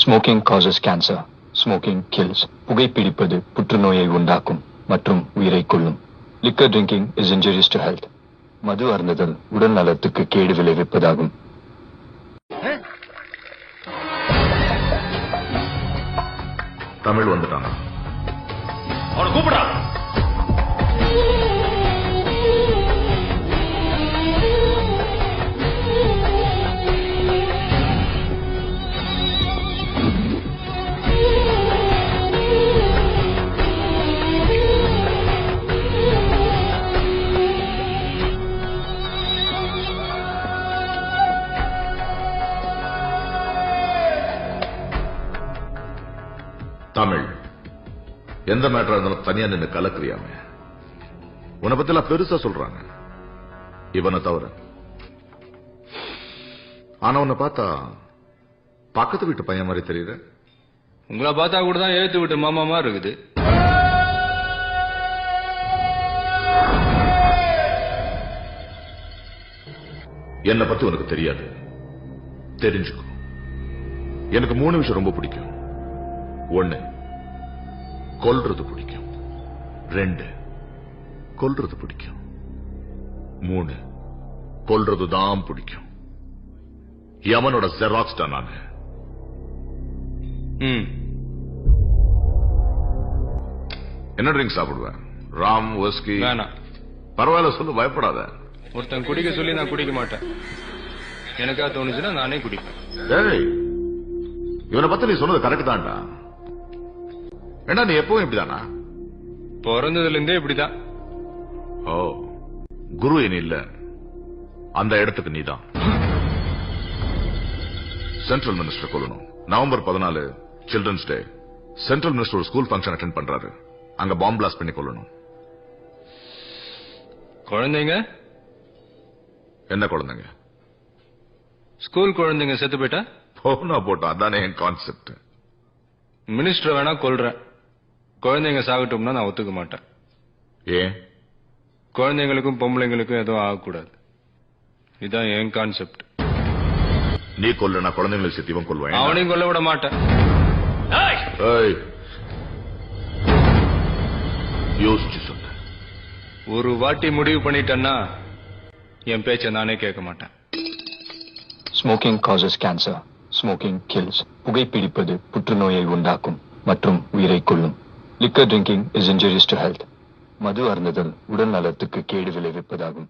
Smoking causes cancer. Smoking kills. புகைப்பிடிப்பது புற்றுநோயை உண்டாக்கும் மற்றும் உயிரை கொல்லும். Liquor drinking is injurious to health. மது அருந்துதல் உடல் நலத்துக்கு கேடு விளைவிப்பதாகும். தமிழ் வந்துட்டாங்க. அவனை கூப்பிடா. தமிழ் எந்த மேட்டரா இருந்தாலும் தனியா நின்று கலக்குறியாமே. உன்னை பத்தி எல்லாம் பெருசா சொல்றாங்க இவனை தவிர. ஆனா உன்னை பார்த்தா பக்கத்து வீட்டு பையன் மாதிரி தெரியுற. உங்களை பார்த்தா கூட தான் ஏத்து விட்டு மாமா மாதிரி இருக்குது. என்னை பத்தி உனக்கு தெரியாது, தெரிஞ்சுக்கோ. எனக்கு 3 விஷயம் ரொம்ப பிடிக்கும். 1, கொல்றது பிடிக்கும். 2, கொல்றது பிடிக்கும். 3, கொல்றது தான் பிடிக்கும். யமனோட ஜெராக்ஸ் தான் நானு. என்ன ட்ரிங்க் சாப்பிடுவேன்? ராம், விஸ்கி? வேணாம். பரவாயில்ல, சொல்லு, பயப்படாத. ஒருத்தன் குடிக்க சொல்லி நான் குடிக்க மாட்டேன். எனக்கா தோணுச்சுன்னா நானே குடிப்பேன். டேய், இவனை பத்தி நீ சொன்னது கரெக்ட் தான்டா. ஏண்டா நீ எப்பவும் இப்படிதானா? பிறந்ததுல இருந்தே இப்படிதான். ஓ, குரு இனி இல்ல, அந்த இடத்துக்கு நீதான். சென்ட்ரல் மினிஸ்டர் கொல்லணும். November 14 children's day. Central minister ஒரு ஸ்கூல் ஃபங்க்ஷன் அட்டென்ட் பண்றாரு. அங்க பாம்பு பிளாஸ்ட் பண்ணி கொல்லணும். குழந்தைங்க? என்ன குழந்தைங்க? ஸ்கூல் குழந்தைங்க செத்து போயிட்டா? போனா போட்டோம், அதானே என் கான்செப்ட். மினிஸ்டர் வேணா கொல்றேன், குழந்தைங்க சாகட்டும்னா நான் ஒத்துக்க மாட்டேன். ஏன்? குழந்தைங்களுக்கும் பொம்பளைங்களுக்கும் எதுவும் ஆகக்கூடாது. இதுதான் என் கான்செப்ட். நீ கொல்ல, நான் குழந்தைங்களுக்கு சேர்த்து இவன் கொல்வேன். அவனையும் கொல்ல விட மாட்டேன். யோசிச்சு சொன்ன. ஒரு வாட்டி முடிவு பண்ணிட்டேன்னா என் பேச்ச நானே கேட்க மாட்டேன். Smoking causes cancer. Smoking kills. புகைப்பிடிப்பது புற்றுநோயை உண்டாக்கும் மற்றும் உயிரை கொல்லும். Liquor drinking is injurious to health. மது அருந்துதல் உடல் நலத்துக்கு கேடு விளைவிப்பதாகும்.